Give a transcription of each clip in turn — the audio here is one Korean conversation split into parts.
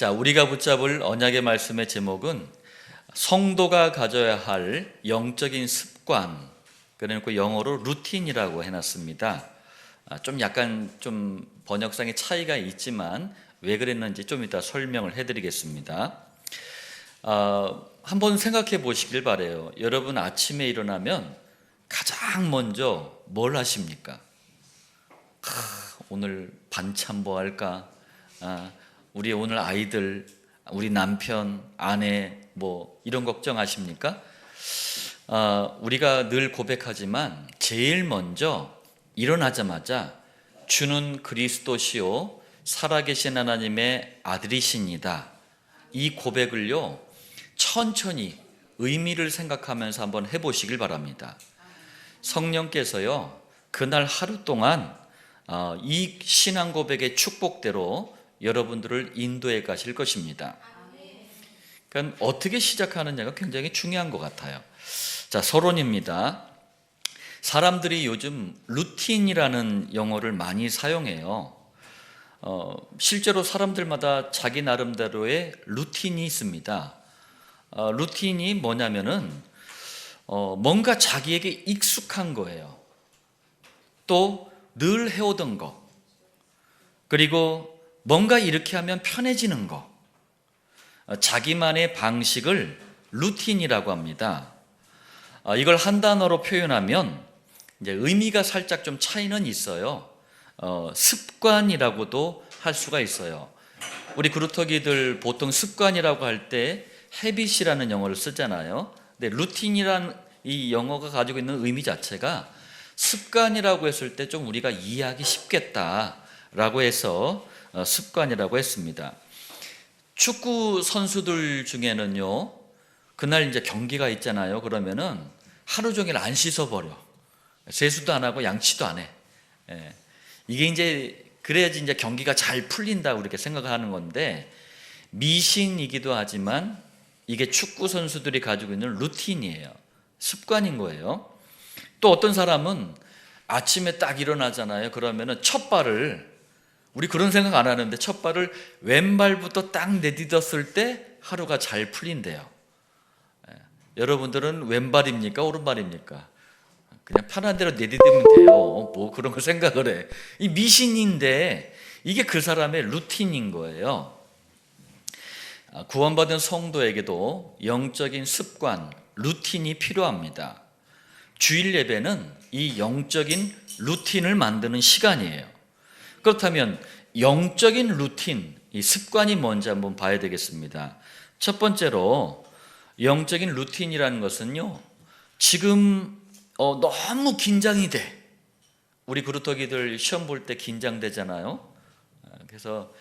자, 우리가 붙잡을 언약의 말씀의 제목은 성도가 가져야 할 영적인 습관, 그래놓고 영어로 루틴이라고 해놨습니다. 좀 약간 좀 번역상의 차이가 있지만 왜 그랬는지 좀 이따 설명을 해드리겠습니다. 한번 생각해 보시길 바래요. 여러분 아침에 일어나면 가장 먼저 뭘 하십니까? 오늘 반찬 뭐 할까? 우리 오늘 아이들, 우리 남편, 아내 뭐 이런 걱정하십니까? 우리가 늘 고백하지만 제일 먼저 일어나자마자 주는 그리스도시요 살아계신 하나님의 아들이십니다. 이 고백을요 천천히 의미를 생각하면서 한번 해보시길 바랍니다. 성령께서요 그날 하루 동안 이 신앙 고백의 축복대로 여러분들을 인도해 가실 것입니다. 그러니까 어떻게 시작하느냐가 굉장히 중요한 것 같아요. 자, 서론입니다. 사람들이 요즘 루틴이라는 용어를 많이 사용해요. 실제로 사람들마다 자기 나름대로의 루틴이 있습니다. 루틴이 뭐냐면은 뭔가 자기에게 익숙한 거예요. 또 늘 해오던 거, 그리고 뭔가 이렇게 하면 편해지는 거, 자기만의 방식을 루틴이라고 합니다. 이걸 한 단어로 표현하면 이제 의미가 살짝 좀 차이는 있어요. 습관이라고도 할 수가 있어요. 우리 그루터기들 보통 습관이라고 할 때 헤빗이라는 영어를 쓰잖아요. 근데 루틴이라는 이 영어가 가지고 있는 의미 자체가 습관이라고 했을 때 좀 우리가 이해하기 쉽겠다라고 해서 습관이라고 했습니다. 축구 선수들 중에는요, 그날 이제 경기가 있잖아요. 그러면은 하루 종일 안 씻어버려. 세수도 안 하고 양치도 안 해. 이게 이제 그래야지 이제 경기가 잘 풀린다고 이렇게 생각하는 건데, 미신이기도 하지만 이게 축구 선수들이 가지고 있는 루틴이에요. 습관인 거예요. 또 어떤 사람은 아침에 딱 일어나잖아요. 그러면은 첫 발을, 우리 그런 생각 안 하는데 첫 발을 왼발부터 딱 내딛었을 때 하루가 잘 풀린대요. 여러분들은 왼발입니까? 오른발입니까? 그냥 편한 대로 내딛으면 돼요. 뭐 그런 걸 생각을 해. 이 미신인데 이게 그 사람의 루틴인 거예요. 구원받은 성도에게도 영적인 습관, 루틴이 필요합니다. 주일 예배는 이 영적인 루틴을 만드는 시간이에요. 그렇다면 영적인 루틴, 이 습관이 뭔지 한번 봐야 되겠습니다. 첫 번째로 영적인 루틴이라는 것은요, 지금 너무 긴장이 돼. 우리 그루터기들 시험 볼 때 긴장되잖아요. 그래서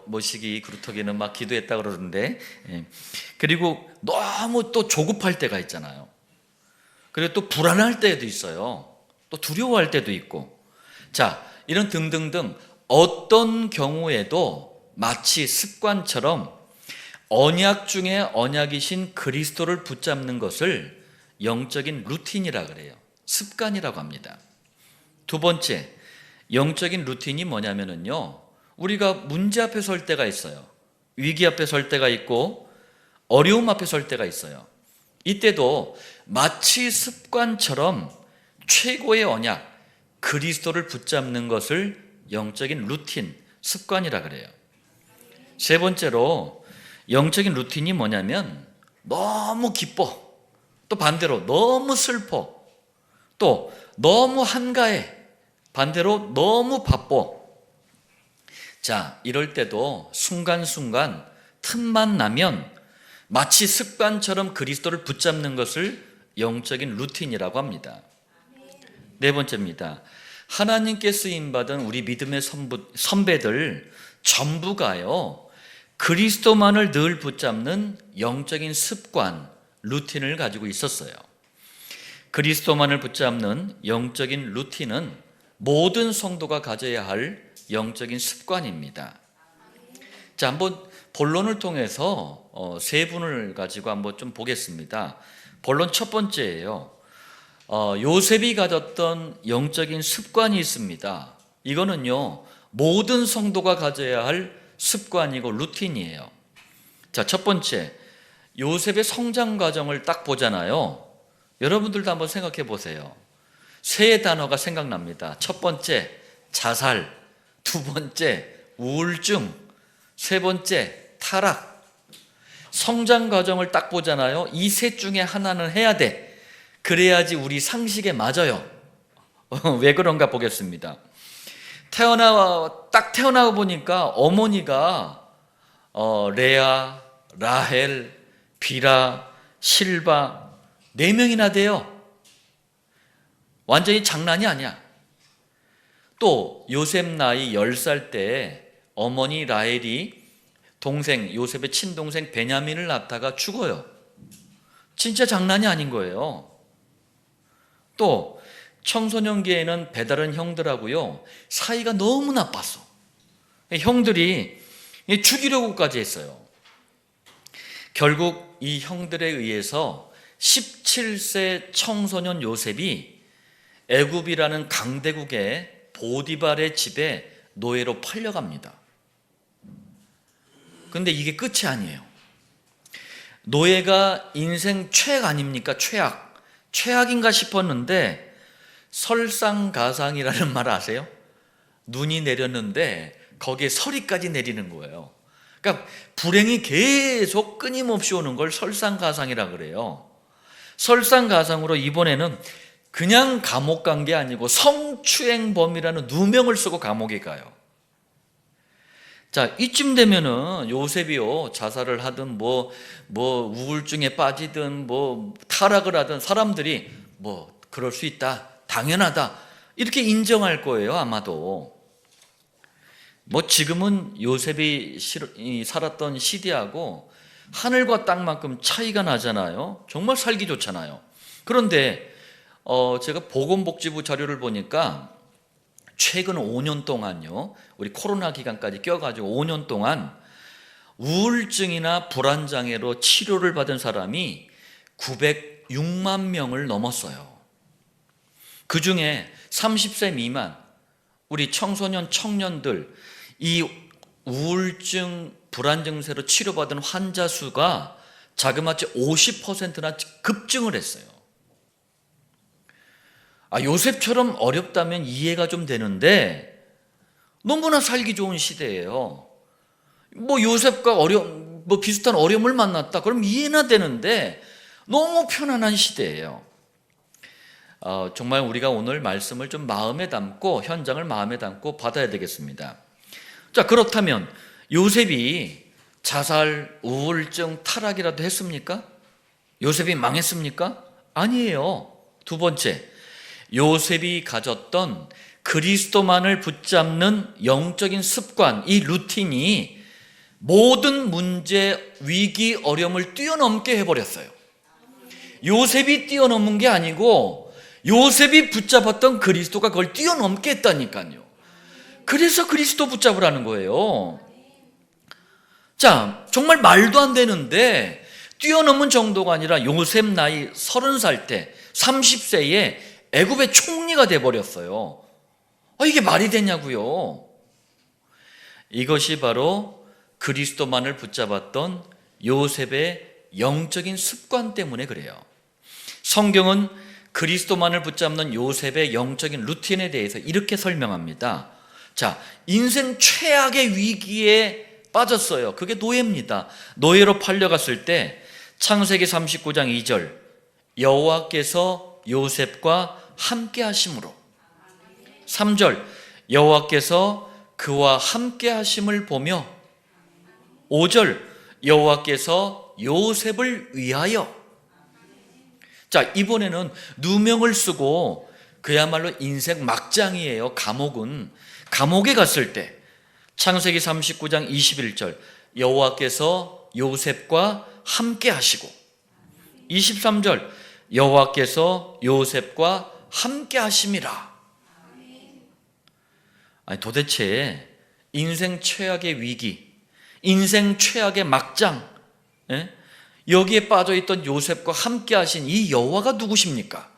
모시기 그루터기는 막 기도했다 그러는데, 그리고 너무 또 조급할 때가 있잖아요. 그리고 또 불안할 때도 있어요. 또 두려워할 때도 있고. 자, 이런 등등등 어떤 경우에도 마치 습관처럼 언약 중에 언약이신 그리스도를 붙잡는 것을 영적인 루틴이라 그래요. 습관이라고 합니다. 두 번째, 영적인 루틴이 뭐냐면요, 우리가 문제 앞에 설 때가 있어요. 위기 앞에 설 때가 있고 어려움 앞에 설 때가 있어요. 이때도 마치 습관처럼 최고의 언약, 그리스도를 붙잡는 것을 영적인 루틴, 습관이라 그래요. 세 번째로 영적인 루틴이 뭐냐면 너무 기뻐, 또 반대로 너무 슬퍼, 또 너무 한가해, 반대로 너무 바빠. 자, 이럴 때도 순간순간 틈만 나면 마치 습관처럼 그리스도를 붙잡는 것을 영적인 루틴이라고 합니다. 네 번째입니다. 하나님께 쓰임받은 우리 믿음의 선배들 전부가요, 그리스도만을 늘 붙잡는 영적인 습관, 루틴을 가지고 있었어요. 그리스도만을 붙잡는 영적인 루틴은 모든 성도가 가져야 할 영적인 습관입니다. 자, 한번 본론을 통해서 세 분을 가지고 한번 좀 보겠습니다. 본론 첫 번째예요. 요셉이 가졌던 영적인 습관이 있습니다. 이거는요, 모든 성도가 가져야 할 습관이고 루틴이에요. 자, 첫 번째, 요셉의 성장 과정을 딱 보잖아요. 여러분들도 한번 생각해 보세요. 세 단어가 생각납니다. 첫 번째, 자살. 두 번째, 우울증. 세 번째, 타락. 성장 과정을 딱 보잖아요. 이 셋 중에 하나는 해야 돼. 그래야지 우리 상식에 맞아요. 왜 그런가 보겠습니다. 딱 태어나 보니까 어머니가 레아, 라헬, 비라, 실바 4명이나 돼요. 완전히 장난이 아니야. 또 요셉 나이 10살 때 어머니 라헬이 동생 요셉의 친동생 베냐민을 낳다가 죽어요. 진짜 장난이 아닌 거예요. 또 청소년기에는 배다른 형들하고요 사이가 너무 나빴어. 형들이 죽이려고까지 했어요. 결국 이 형들에 의해서 17세 청소년 요셉이 애굽이라는 강대국의 보디발의 집에 노예로 팔려갑니다. 근데 이게 끝이 아니에요. 노예가 인생 최악 아닙니까? 최악인가 싶었는데 설상가상이라는 말 아세요? 눈이 내렸는데 거기에 서리까지 내리는 거예요. 그러니까 불행이 계속 끊임없이 오는 걸 설상가상이라 그래요. 설상가상으로 이번에는 그냥 감옥 간 게 아니고 성추행범이라는 누명을 쓰고 감옥에 가요. 자, 이쯤 되면은 요셉이요 자살을 하든 뭐 우울증에 빠지든 뭐 타락을 하든 사람들이 뭐 그럴 수 있다, 당연하다 이렇게 인정할 거예요. 아마도 뭐 지금은 요셉이 살았던 시대하고 하늘과 땅만큼 차이가 나잖아요. 정말 살기 좋잖아요. 그런데 제가 보건복지부 자료를 보니까 최근 5년 동안요, 우리 코로나 기간까지 껴가지고 5년 동안 우울증이나 불안장애로 치료를 받은 사람이 906만 명을 넘었어요. 그 중에 30세 미만 우리 청소년 청년들 이 우울증 불안 증세로 치료받은 환자 수가 자그마치 50%나 급증을 했어요. 요셉처럼 어렵다면 이해가 좀 되는데 너무나 살기 좋은 시대예요. 뭐 요셉과 비슷한 어려움을 만났다 그럼 이해나 되는데 너무 편안한 시대예요. 정말 우리가 오늘 말씀을 좀 마음에 담고 현장을 마음에 담고 받아야 되겠습니다. 자, 그렇다면 요셉이 자살, 우울증, 타락이라도 했습니까? 요셉이 망했습니까? 아니에요. 두 번째, 요셉이 가졌던 그리스도만을 붙잡는 영적인 습관, 이 루틴이 모든 문제, 위기, 어려움을 뛰어넘게 해버렸어요. 요셉이 뛰어넘은 게 아니고 요셉이 붙잡았던 그리스도가 그걸 뛰어넘게 했다니까요. 그래서 그리스도 붙잡으라는 거예요. 자, 정말 말도 안 되는데 뛰어넘은 정도가 아니라 요셉 나이 30살 때 30세에 애굽의 총리가 돼버렸어요. 이게 말이 되냐고요. 이것이 바로 그리스도만을 붙잡았던 요셉의 영적인 습관 때문에 그래요. 성경은 그리스도만을 붙잡는 요셉의 영적인 루틴에 대해서 이렇게 설명합니다. 자, 인생 최악의 위기에 빠졌어요. 그게 노예입니다. 노예로 팔려갔을 때 창세기 39장 2절 여호와께서 요셉과 함께 하심으로 3절 여호와께서 그와 함께 하심을 보며 5절 여호와께서 요셉을 위하여. 자, 이번에는 누명을 쓰고 그야말로 인생 막장이에요. 감옥에 갔을 때 창세기 39장 21절 여호와께서 요셉과 함께 하시고 23절 여호와께서 요셉과 함께 하심이라. 도대체 인생 최악의 위기, 인생 최악의 막장, 여기에 빠져있던 요셉과 함께 하신 이 여호와가 누구십니까?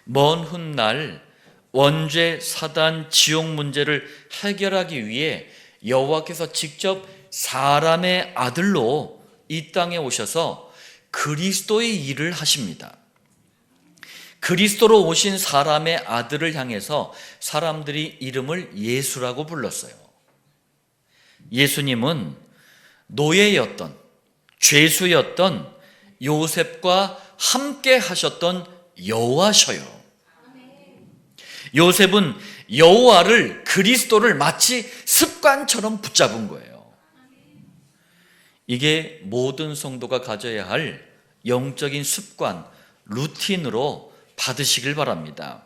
먼 훗날 원죄, 사단, 지옥 문제를 해결하기 위해 여호와께서 직접 사람의 아들로 이 땅에 오셔서 그리스도의 일을 하십니다. 그리스도로 오신 사람의 아들을 향해서 사람들이 이름을 예수라고 불렀어요. 예수님은 노예였던, 죄수였던 요셉과 함께 하셨던 여호와셔요. 요셉은 여호와를, 그리스도를 마치 습관처럼 붙잡은 거예요. 이게 모든 성도가 가져야 할 영적인 습관, 루틴으로 받으시길 바랍니다.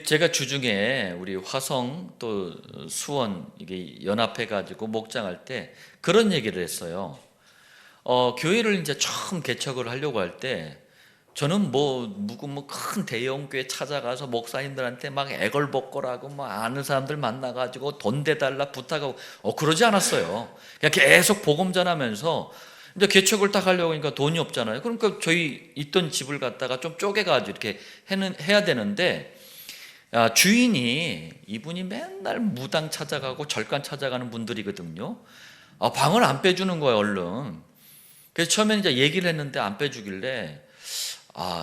제가 주중에 우리 화성 또 수원 이게 연합해 가지고 목장할 때 그런 얘기를 했어요. 교회를 이제 처음 개척을 하려고 할 때 저는 큰 대형교회 찾아가서 목사님들한테 막 애걸복걸하고 막 아는 사람들 만나가지고 돈 대달라 부탁하고 그러지 않았어요. 그냥 계속 복음 전하면서 이제 개척을 딱 하려고 하니까 돈이 없잖아요. 그러니까 저희 있던 집을 갖다가 좀 쪼개가지고 이렇게 해야 되는데 주인이 이분이 맨날 무당 찾아가고 절간 찾아가는 분들이거든요. 방을 안 빼주는 거예요, 얼른. 그래서 처음에 이제 얘기를 했는데 안 빼주길래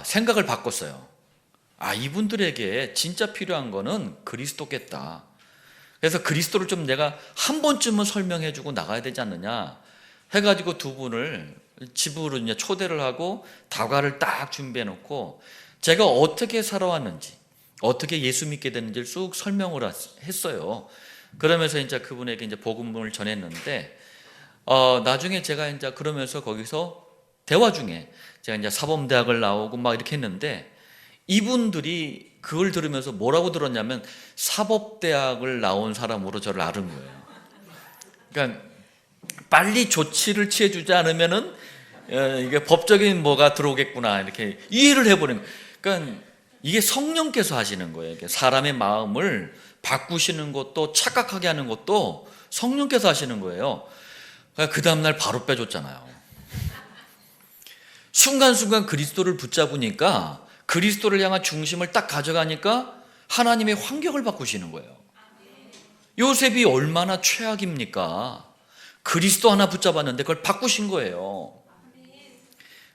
생각을 바꿨어요. 이분들에게 진짜 필요한 거는 그리스도겠다. 그래서 그리스도를 좀 내가 한 번쯤은 설명해주고 나가야 되지 않느냐 해가지고 두 분을 집으로 이제 초대를 하고 다과를 딱 준비해놓고 제가 어떻게 살아왔는지, 어떻게 예수 믿게 됐는지를 쑥 설명을 했어요. 그러면서 이제 그분에게 이제 복음을 전했는데 나중에 제가 이제 그러면서 거기서 대화 중에 제가 이제 사범대학을 나오고 막 이렇게 했는데 이분들이 그걸 들으면서 뭐라고 들었냐면 사법대학을 나온 사람으로 저를 아는 거예요. 그러니까 빨리 조치를 취해주지 않으면은 이게 법적인 뭐가 들어오겠구나 이렇게 이해를 해버리는 거예요. 그러니까 이게 성령께서 하시는 거예요. 사람의 마음을 바꾸시는 것도 착각하게 하는 것도 성령께서 하시는 거예요. 그 다음날 바로 빼줬잖아요. 순간순간 그리스도를 붙잡으니까 그리스도를 향한 중심을 딱 가져가니까 하나님의 환경을 바꾸시는 거예요. 요셉이 얼마나 최악입니까? 그리스도 하나 붙잡았는데 그걸 바꾸신 거예요.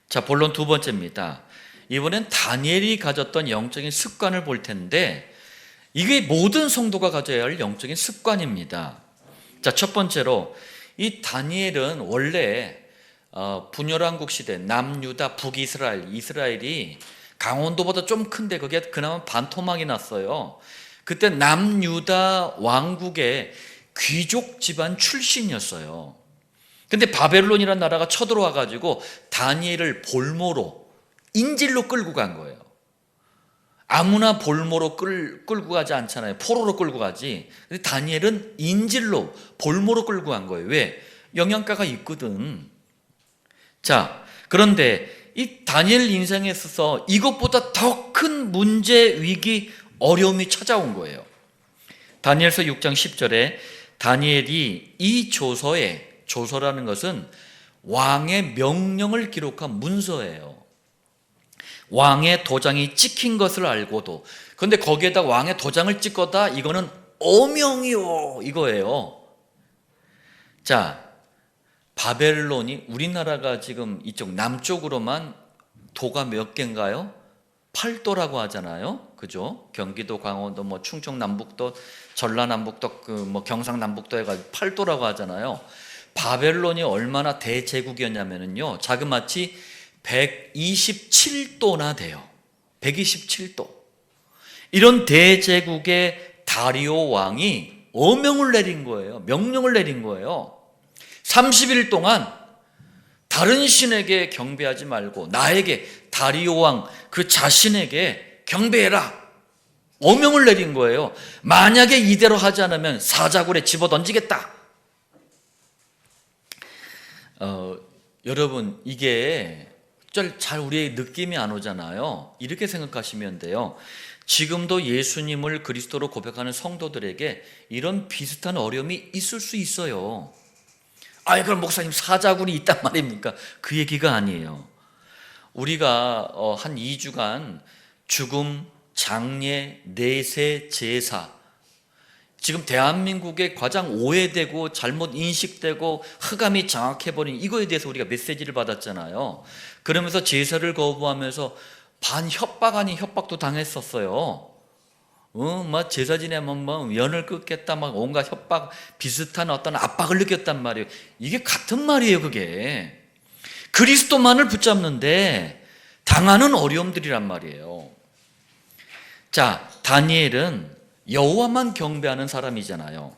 자, 본론 두 번째입니다. 이번엔 다니엘이 가졌던 영적인 습관을 볼 텐데 이게 모든 성도가 가져야 할 영적인 습관입니다. 자, 첫 번째로 이 다니엘은 원래 분열왕국 시대 남유다 북이스라엘, 이스라엘이 강원도보다 좀 큰데 그게 그나마 반토막이 났어요. 그때 남유다 왕국의 귀족 집안 출신이었어요. 근데 바벨론이라는 나라가 쳐들어와 가지고 다니엘을 볼모로 인질로 끌고 간 거예요. 아무나 볼모로 끌고 가지 않잖아요. 포로로 끌고 가지. 근데 다니엘은 인질로 볼모로 끌고 간 거예요. 왜? 영양가가 있거든. 자, 그런데 이 다니엘 인생에 있어서 이것보다 더 큰 문제, 위기, 어려움이 찾아온 거예요. 다니엘서 6장 10절에 다니엘이 이 조서에, 조서라는 것은 왕의 명령을 기록한 문서예요. 왕의 도장이 찍힌 것을 알고도, 그런데 거기에다 왕의 도장을 찍었다, 이거는 어명이요 이거예요. 자, 바벨론이, 우리나라가 지금 이쪽 남쪽으로만 도가 몇 개인가요? 8도라고 하잖아요. 그죠? 경기도, 강원도, 충청 남북도, 전라 남북도, 경상 남북도 해가지고 8도라고 하잖아요. 바벨론이 얼마나 대제국이었냐면요, 자그마치 127도나 돼요. 127도. 이런 대제국의 다리오 왕이 어명을 내린 거예요. 명령을 내린 거예요. 30일 동안 다른 신에게 경배하지 말고 나에게, 다리오 왕 그 자신에게 경배해라. 어명을 내린 거예요. 만약에 이대로 하지 않으면 사자굴에 집어던지겠다. 여러분, 이게 잘 우리의 느낌이 안 오잖아요. 이렇게 생각하시면 돼요. 지금도 예수님을 그리스도로 고백하는 성도들에게 이런 비슷한 어려움이 있을 수 있어요. 그럼 목사님 사자굴이 있단 말입니까? 그 얘기가 아니에요. 우리가 한 2주간 죽음, 장례, 내세, 제사, 지금 대한민국에 가장 오해되고 잘못 인식되고 흑암이 장악해버린 이거에 대해서 우리가 메시지를 받았잖아요. 그러면서 제사를 거부하면서 반 협박 아닌 협박도 당했었어요. 막 제사 지내면 뭐 연을 끊겠다, 막 온갖 협박 비슷한 어떤 압박을 느꼈단 말이에요. 이게 같은 말이에요, 그게. 그리스도만을 붙잡는데 당하는 어려움들이란 말이에요. 자, 다니엘은 여호와만 경배하는 사람이잖아요.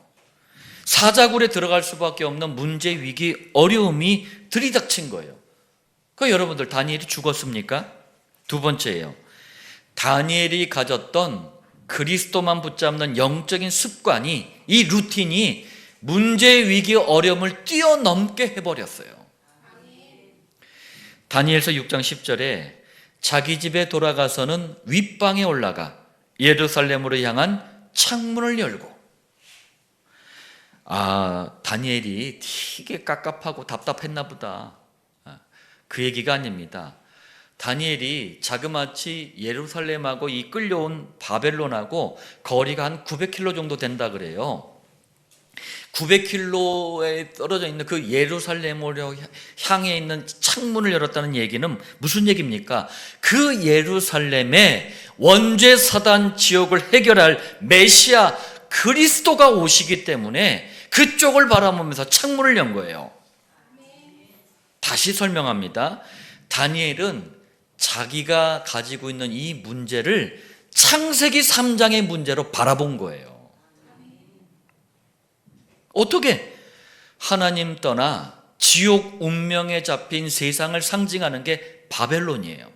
사자굴에 들어갈 수밖에 없는 문제, 위기, 어려움이 들이닥친 거예요. 그 여러분들 다니엘이 죽었습니까? 두 번째예요. 다니엘이 가졌던 그리스도만 붙잡는 영적인 습관이, 이 루틴이 문제, 위기, 어려움을 뛰어넘게 해버렸어요. 다니엘서 6장 10절에 자기 집에 돌아가서는 윗방에 올라가 예루살렘으로 향한 창문을 열고, 다니엘이 되게 깝깝하고 답답했나 보다. 그 얘기가 아닙니다. 다니엘이 자그마치 예루살렘하고 이 끌려온 바벨론하고 거리가 한 900km 정도 된다 그래요. 900km에 떨어져 있는 그 예루살렘으로 향해 있는 창문을 열었다는 얘기는 무슨 얘기입니까? 그 예루살렘에 원죄 사단 지옥을 해결할 메시아 그리스도가 오시기 때문에 그쪽을 바라보면서 창문을 연 거예요. 다시 설명합니다. 다니엘은 자기가 가지고 있는 이 문제를 창세기 3장의 문제로 바라본 거예요. 어떻게? 하나님 떠나 지옥 운명에 잡힌 세상을 상징하는 게 바벨론이에요.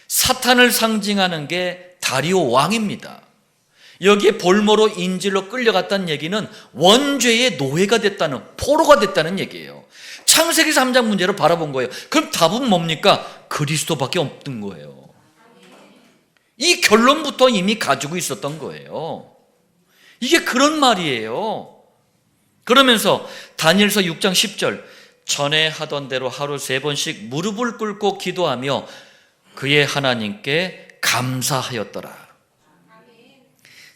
사탄을 상징하는 게 다리오 왕입니다. 여기에 볼모로 인질로 끌려갔다는 얘기는 원죄의 노예가 됐다는, 포로가 됐다는 얘기예요. 창세기 3장 문제로 바라본 거예요. 그럼 답은 뭡니까? 그리스도밖에 없는 거예요. 이 결론부터 이미 가지고 있었던 거예요. 이게 그런 말이에요. 그러면서 다니엘서 6장 10절, 전에 하던 대로 하루 3번씩 무릎을 꿇고 기도하며 그의 하나님께 감사하였더라.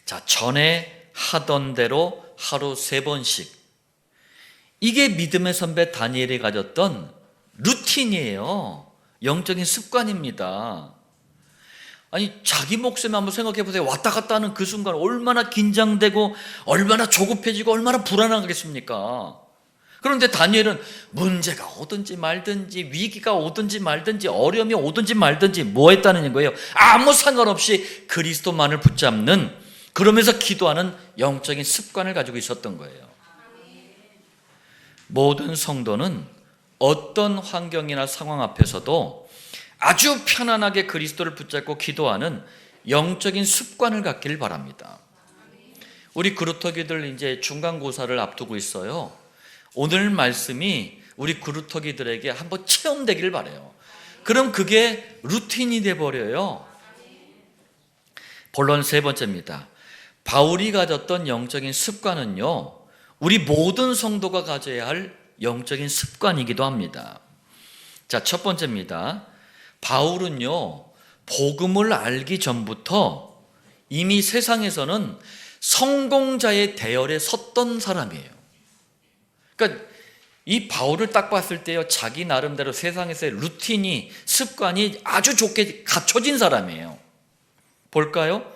자, 전에 하던 대로 하루 3번씩. 이게 믿음의 선배 다니엘이 가졌던 루틴이에요. 영적인 습관입니다. 아니, 자기 목숨에 한번 생각해 보세요. 왔다 갔다 하는 그 순간 얼마나 긴장되고 얼마나 조급해지고 얼마나 불안하겠습니까? 그런데 다니엘은 문제가 오든지 말든지, 위기가 오든지 말든지, 어려움이 오든지 말든지 뭐 했다는 거예요? 아무 상관없이 그리스도만을 붙잡는, 그러면서 기도하는 영적인 습관을 가지고 있었던 거예요. 모든 성도는 어떤 환경이나 상황 앞에서도 아주 편안하게 그리스도를 붙잡고 기도하는 영적인 습관을 갖기를 바랍니다. 우리 그루터기들 이제 중간고사를 앞두고 있어요. 오늘 말씀이 우리 그루터기들에게 한번 체험되기를 바라요. 그럼 그게 루틴이 돼버려요. 본론 세 번째입니다. 바울이 가졌던 영적인 습관은요, 우리 모든 성도가 가져야 할 영적인 습관이기도 합니다. 자, 첫 번째입니다. 바울은요, 복음을 알기 전부터 이미 세상에서는 성공자의 대열에 섰던 사람이에요. 그러니까 이 바울을 딱 봤을 때요, 자기 나름대로 세상에서의 루틴이, 습관이 아주 좋게 갖춰진 사람이에요. 볼까요?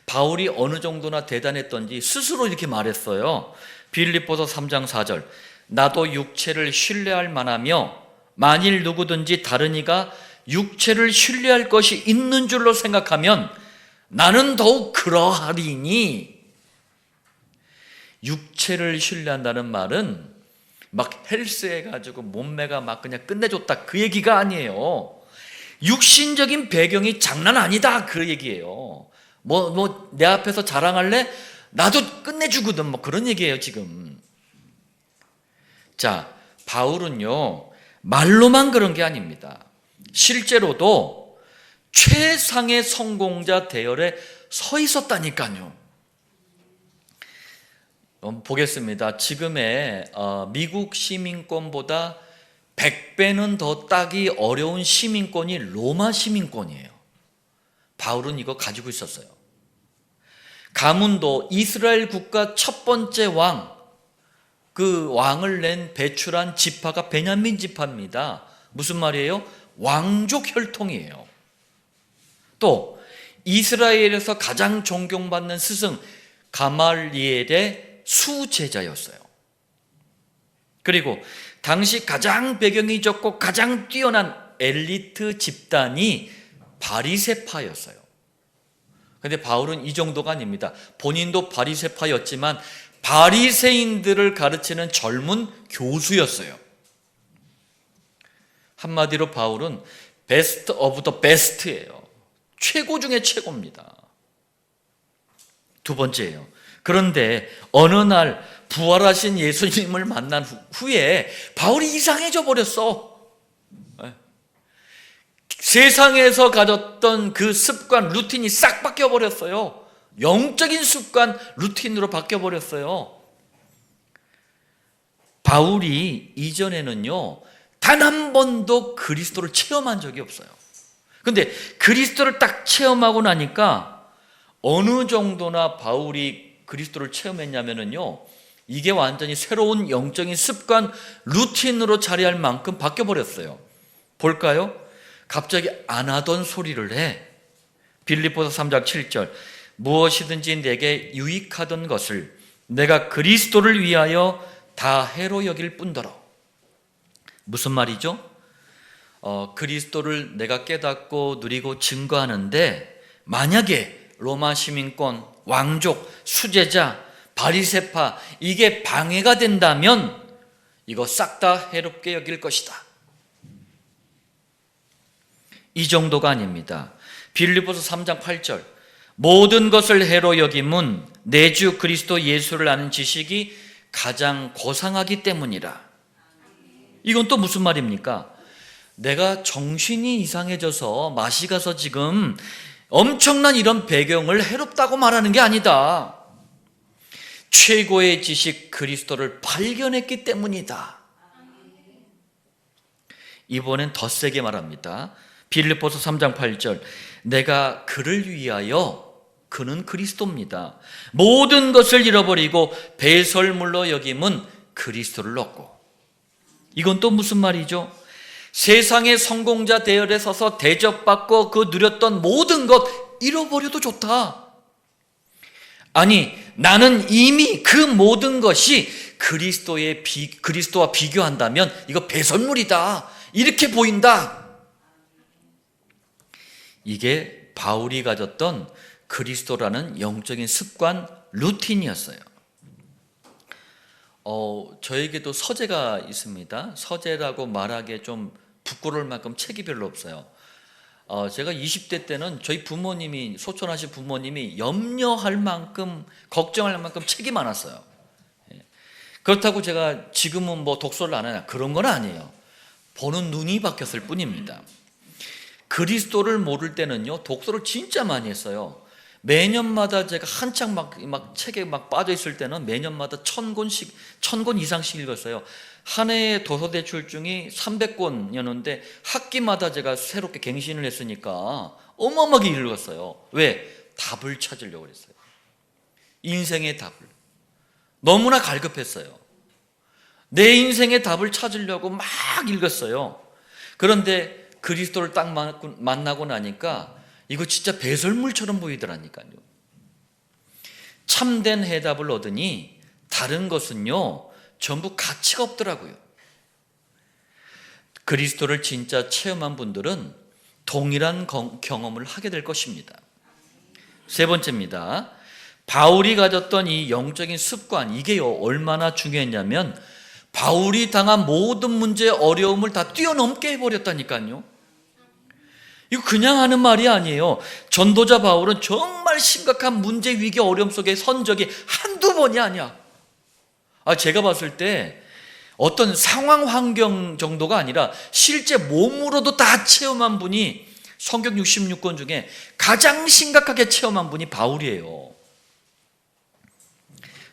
바울이 어느 정도나 대단했던지 스스로 이렇게 말했어요. 빌립보서 3장 4절, 나도 육체를 신뢰할 만하며 만일 누구든지 다른 이가 육체를 신뢰할 것이 있는 줄로 생각하면 나는 더욱 그러하리니. 육체를 신뢰한다는 말은 막 헬스해가지고 몸매가 막 그냥 끝내줬다 그 얘기가 아니에요. 육신적인 배경이 장난 아니다 그 얘기예요. 내 앞에서 자랑할래? 나도 끝내주거든 뭐 그런 얘기예요 지금. 자, 바울은요 말로만 그런 게 아닙니다. 실제로도 최상의 성공자 대열에 서 있었다니까요. 보겠습니다. 지금의 미국 시민권보다 100배는 더 따기 어려운 시민권이 로마 시민권이에요. 바울은 이거 가지고 있었어요. 가문도 이스라엘 국가 첫 번째 왕, 그 왕을 낸 배출한 지파가 베냐민 지파입니다. 무슨 말이에요? 왕족 혈통이에요. 또 이스라엘에서 가장 존경받는 스승 가말리엘의 수제자였어요. 그리고 당시 가장 배경이 좋고 가장 뛰어난 엘리트 집단이 바리새파였어요. 그런데 바울은 이 정도가 아닙니다. 본인도 바리새파였지만 바리새인들을 가르치는 젊은 교수였어요. 한마디로 바울은 베스트 오브 더 베스트예요. 최고 중에 최고입니다. 두 번째예요. 그런데 어느 날 부활하신 예수님을 만난 후에 바울이 이상해져 버렸어. 세상에서 가졌던 그 습관, 루틴이 싹 바뀌어 버렸어요. 영적인 습관, 루틴으로 바뀌어 버렸어요. 바울이 이전에는요, 단 한 번도 그리스도를 체험한 적이 없어요. 근데 그리스도를 딱 체험하고 나니까 어느 정도나 바울이 그리스도를 체험했냐면요, 이게 완전히 새로운 영적인 습관, 루틴으로 자리할 만큼 바뀌어 버렸어요. 볼까요? 갑자기 안 하던 소리를 해. 빌립보서 3장 7절, 무엇이든지 내게 유익하던 것을 내가 그리스도를 위하여 다 해로 여길 뿐더러. 무슨 말이죠? 그리스도를 내가 깨닫고 누리고 증거하는데 만약에 로마 시민권, 왕족, 수제자, 바리새파 이게 방해가 된다면 이거 싹 다 해롭게 여길 것이다. 이 정도가 아닙니다. 빌립보서 3장 8절, 모든 것을 해로 여김은 내 주 그리스도 예수를 아는 지식이 가장 고상하기 때문이라. 이건 또 무슨 말입니까? 내가 정신이 이상해져서 맛이 가서 지금 엄청난 이런 배경을 해롭다고 말하는 게 아니다. 최고의 지식 그리스도를 발견했기 때문이다. 이번엔 더 세게 말합니다. 빌립보서 3장 8절, 내가 그를 위하여, 그는 그리스도입니다, 모든 것을 잃어버리고 배설물로 여김은 그리스도를 얻고. 이건 또 무슨 말이죠? 세상의 성공자 대열에 서서 대접받고 그 누렸던 모든 것 잃어버려도 좋다. 아니, 나는 이미 그 모든 것이 그리스도와 비교한다면 이거 배설물이다, 이렇게 보인다. 이게 바울이 가졌던 그리스도라는 영적인 습관, 루틴이었어요. 저에게도 서재가 있습니다. 서재라고 말하기에 좀 부끄러울 만큼 책이 별로 없어요. 제가 20대 때는 저희 부모님이, 소천하신 부모님이 염려할 만큼, 걱정할 만큼 책이 많았어요. 그렇다고 제가 지금은 뭐 독서를 안 하냐, 그런 건 아니에요. 보는 눈이 바뀌었을 뿐입니다. 그리스도를 모를 때는요, 독서를 진짜 많이 했어요. 매년마다 제가 한창 막 책에 막 빠져 있을 때는 매년마다 1000권 이상씩 읽었어요. 한 해의 도서 대출중이 300권이었는데 학기마다 제가 새롭게 갱신을 했으니까 어마어마하게 읽었어요. 왜? 답을 찾으려고 그랬어요. 인생의 답을. 너무나 갈급했어요. 내 인생의 답을 찾으려고 막 읽었어요. 그런데 그리스도를 딱 만나고 나니까 이거 진짜 배설물처럼 보이더라니까요. 참된 해답을 얻으니 다른 것은요, 전부 가치가 없더라고요. 그리스도를 진짜 체험한 분들은 동일한 경험을 하게 될 것입니다. 세 번째입니다. 바울이 가졌던 이 영적인 습관, 이게요, 얼마나 중요했냐면 바울이 당한 모든 문제의 어려움을 다 뛰어넘게 해버렸다니까요. 이거 그냥 하는 말이 아니에요. 전도자 바울은 정말 심각한 문제, 위기, 어려움 속에 선 적이 한두 번이 아니야. 제가 봤을 때 어떤 상황 환경 정도가 아니라 실제 몸으로도 다 체험한 분이, 성경 66권 중에 가장 심각하게 체험한 분이 바울이에요.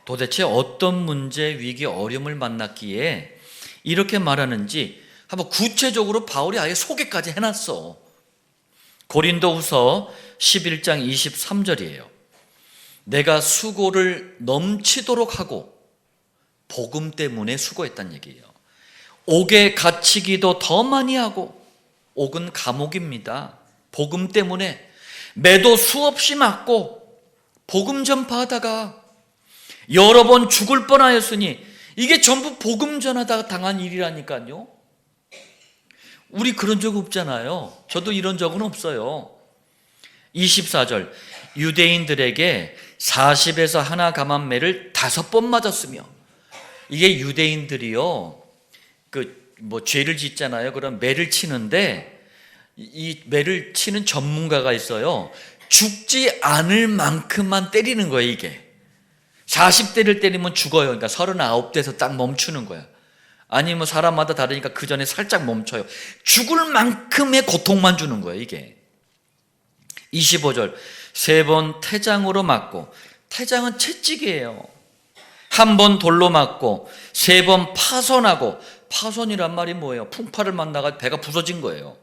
도대체 어떤 문제, 위기, 어려움을 만났기에 이렇게 말하는지 한번 구체적으로 바울이 아예 소개까지 해놨어. 고린도후서 11장 23절이에요. 내가 수고를 넘치도록 하고 복음 때문에 수고했다는 얘기예요. 옥에 갇히기도 더 많이 하고, 옥은 감옥입니다. 복음 때문에 매도 수없이 맞고 복음 전파하다가 여러 번 죽을 뻔하였으니 이게 전부 복음 전하다가 당한 일이라니까요. 우리 그런 적 없잖아요. 저도 이런 적은 없어요. 24절, 유대인들에게 40에서 하나 감한 매를 5번 맞았으며, 이게 유대인들이요, 죄를 짓잖아요. 그럼 매를 치는데, 이 매를 치는 전문가가 있어요. 죽지 않을 만큼만 때리는 거예요, 이게. 40대를 때리면 죽어요. 그러니까 39대에서 딱 멈추는 거야. 아니면 사람마다 다르니까 그 전에 살짝 멈춰요. 죽을 만큼의 고통만 주는 거예요, 이게. 25절, 3번 태장으로 맞고, 태장은 채찍이에요. 1번 돌로 맞고, 3번 파손하고, 파손이란 말이 뭐예요? 풍파를 만나가 배가 부서진 거예요.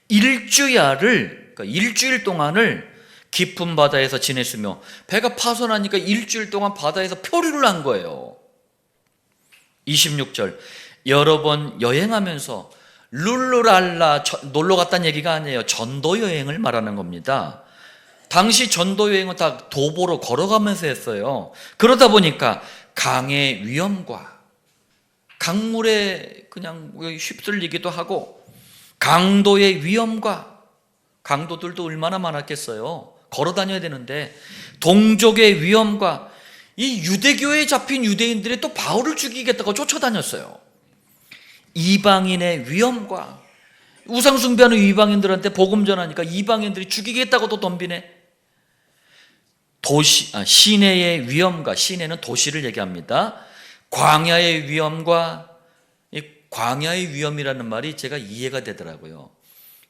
그러니까 일주일 동안을 깊은 바다에서 지냈으며, 배가 파손하니까 일주일 동안 바다에서 표류를 한 거예요. 26절, 여러 번 여행하면서, 룰루랄라 놀러 갔다는 얘기가 아니에요. 전도 여행을 말하는 겁니다. 당시 전도 여행은 다 도보로 걸어가면서 했어요. 그러다 보니까 강의 위험과 강물에 그냥 휩쓸리기도 하고, 강도의 위험과, 강도들도 얼마나 많았겠어요. 걸어 다녀야 되는데, 동족의 위험과, 이 유대교에 잡힌 유대인들이 또 바울을 죽이겠다고 쫓아다녔어요. 이방인의 위험과, 우상숭배하는 이방인들한테 복음 전하니까 이방인들이 죽이겠다고 또 덤비네. 시내의 위험과, 시내는 도시를 얘기합니다. 광야의 위험과, 이 광야의 위험이라는 말이 제가 이해가 되더라고요.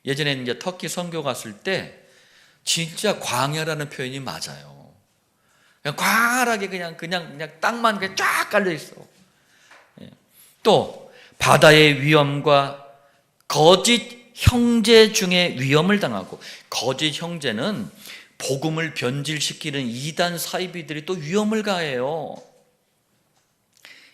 예전에 이제 터키 선교 갔을 때 진짜 광야라는 표현이 맞아요. 그냥 광활하게 그냥 땅만 그냥 쫙 깔려 있어. 또 바다의 위험과 거짓 형제 중에 위험을 당하고, 거짓 형제는 복음을 변질시키는 이단 사이비들이 또 위험을 가해요.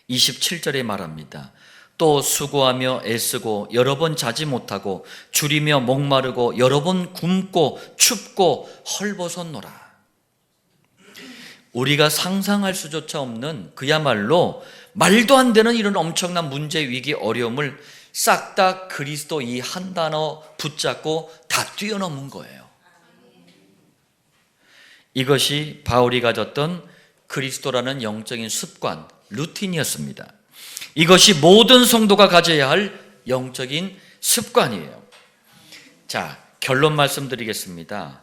27절에 말합니다. 또 수고하며 애쓰고 여러 번 자지 못하고 줄이며 목마르고 여러 번 굶고 춥고 헐벗었노라. 우리가 상상할 수조차 없는, 그야말로 말도 안 되는 이런 엄청난 문제, 위기, 어려움을 싹 다 그리스도 이 한 단어 붙잡고 다 뛰어넘은 거예요. 이것이 바울이 가졌던 그리스도라는 영적인 습관, 루틴이었습니다. 이것이 모든 성도가 가져야 할 영적인 습관이에요. 자, 결론 말씀드리겠습니다.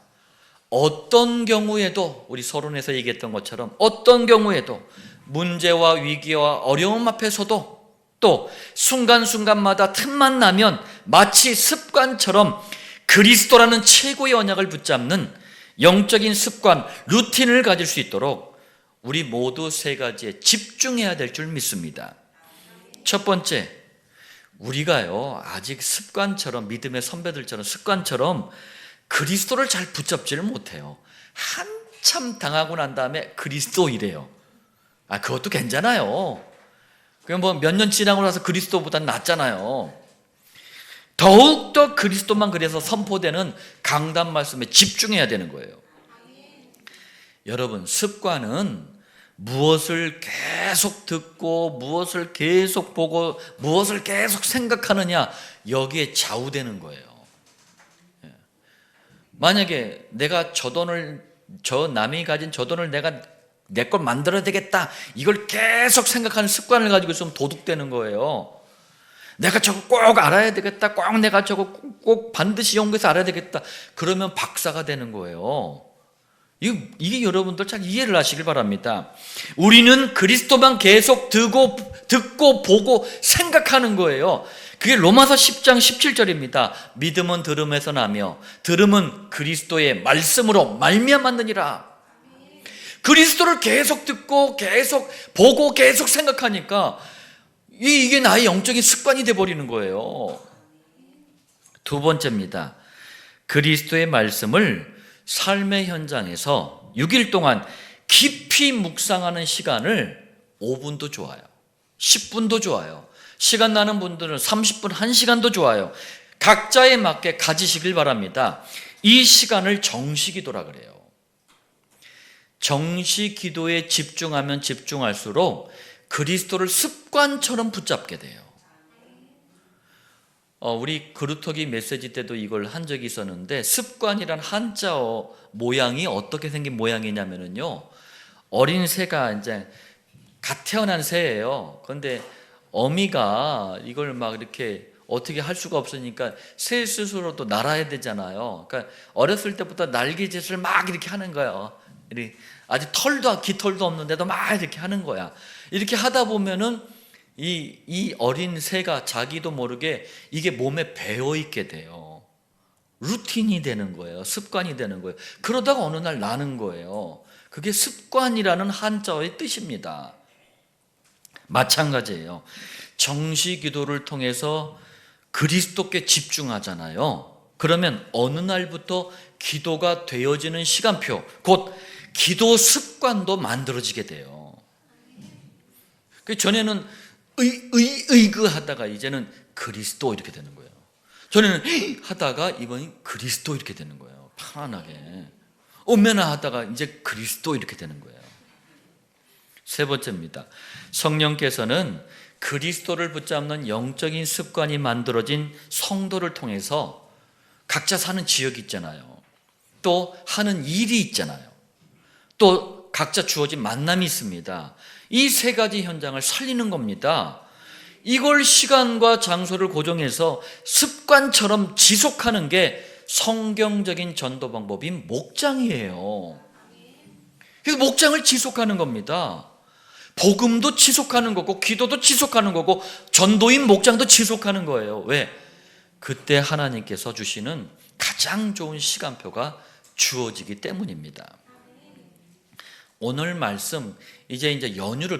어떤 경우에도, 우리 서론에서 얘기했던 것처럼 어떤 경우에도, 문제와 위기와 어려움 앞에서도, 또 순간순간마다 틈만 나면 마치 습관처럼 그리스도라는 최고의 언약을 붙잡는 영적인 습관, 루틴을 가질 수 있도록 우리 모두 3가지에 집중해야 될 줄 믿습니다. 첫 번째, 우리가요 아직 습관처럼, 믿음의 선배들처럼 습관처럼 그리스도를 잘 붙잡지를 못해요. 한참 당하고 난 다음에 그리스도이래요. 그것도 괜찮아요. 그냥 뭐 몇 년 지나고 나서 그리스도보다 낫잖아요. 더욱더 그리스도만 그래서 선포되는 강단 말씀에 집중해야 되는 거예요. 여러분, 습관은 무엇을 계속 듣고 무엇을 계속 보고 무엇을 계속 생각하느냐, 여기에 좌우되는 거예요. 만약에 내가 남이 가진 저 돈을 내가 내 걸 만들어야 되겠다, 이걸 계속 생각하는 습관을 가지고 있으면 도둑되는 거예요. 내가 저거 꼭 알아야 되겠다, 꼭 내가 저거 꼭 반드시 연구해서 알아야 되겠다, 그러면 박사가 되는 거예요. 이게 여러분들 잘 이해를 하시길 바랍니다. 우리는 그리스도만 계속 듣고 보고 생각하는 거예요. 그게 로마서 10장 17절입니다. 믿음은 들음에서 나며 들음은 그리스도의 말씀으로 말미암았느니라. 그리스도를 계속 듣고 계속 보고 계속 생각하니까 이게 나의 영적인 습관이 되어버리는 거예요. 두 번째입니다. 그리스도의 말씀을 삶의 현장에서 6일 동안 깊이 묵상하는 시간을 5분도 좋아요. 10분도 좋아요. 시간 나는 분들은 30분, 1시간도 좋아요. 각자에 맞게 가지시길 바랍니다. 이 시간을 정시기도라 그래요. 정시기도에 집중하면 집중할수록 그리스도를 습관처럼 붙잡게 돼요. 우리 그루터기 메시지 때도 이걸 한 적이 있었는데, 습관이란 한자어 모양이 어떻게 생긴 모양이냐면요, 어린 새가 이제 갓 태어난 새예요. 그런데 어미가 이걸 막 이렇게 어떻게 할 수가 없으니까 새 스스로도 날아야 되잖아요. 그러니까 어렸을 때부터 날개짓을 막 이렇게 하는 거예요. 아직 깃털도 없는데도 막 이렇게 하는 거야. 이렇게 하다 보면은 이 어린 새가 자기도 모르게 이게 몸에 배어 있게 돼요. 루틴이 되는 거예요. 습관이 되는 거예요. 그러다가 어느 날 나는 거예요. 그게 습관이라는 한자어의 뜻입니다. 마찬가지예요. 정시 기도를 통해서 그리스도께 집중하잖아요. 그러면 어느 날부터 기도가 되어지는 시간표, 곧 기도 습관도 만들어지게 돼요. 그 전에는 의그 하다가 이제는 그리스도 이렇게 되는 거예요. 전에는 하다가 이번엔 그리스도 이렇게 되는 거예요. 편안하게. 오면나 하다가 이제 그리스도 이렇게 되는 거예요. 세 번째입니다. 성령께서는 그리스도를 붙잡는 영적인 습관이 만들어진 성도를 통해서 각자 사는 지역이 있잖아요. 또 하는 일이 있잖아요. 또 각자 주어진 만남이 있습니다. 이 세 가지 현장을 살리는 겁니다. 이걸 시간과 장소를 고정해서 습관처럼 지속하는 게 성경적인 전도 방법인 목장이에요. 그래서 목장을 지속하는 겁니다. 복음도 지속하는 거고, 기도도 지속하는 거고, 전도인 목장도 지속하는 거예요. 왜? 그때 하나님께서 주시는 가장 좋은 시간표가 주어지기 때문입니다. 오늘 말씀, 이제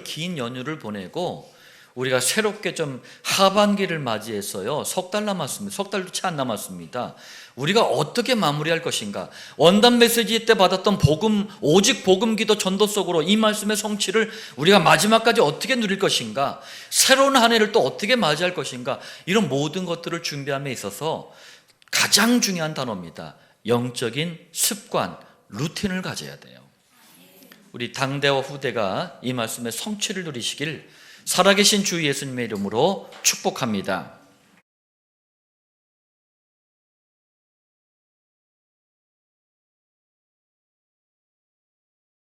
긴 연휴를 보내고 우리가 새롭게 좀 하반기를 맞이했어요. 석 달 남았습니다. 석 달도 채 안 남았습니다. 우리가 어떻게 마무리할 것인가? 원단 메시지 때 받았던 복음, 오직 복음 기도 전도 속으로 이 말씀의 성취를 우리가 마지막까지 어떻게 누릴 것인가? 새로운 한 해를 또 어떻게 맞이할 것인가? 이런 모든 것들을 준비함에 있어서 가장 중요한 단어입니다. 영적인 습관, 루틴을 가져야 돼요. 우리 당대와 후대가 이 말씀의 성취를 누리시길 살아계신 주 예수님의 이름으로 축복합니다.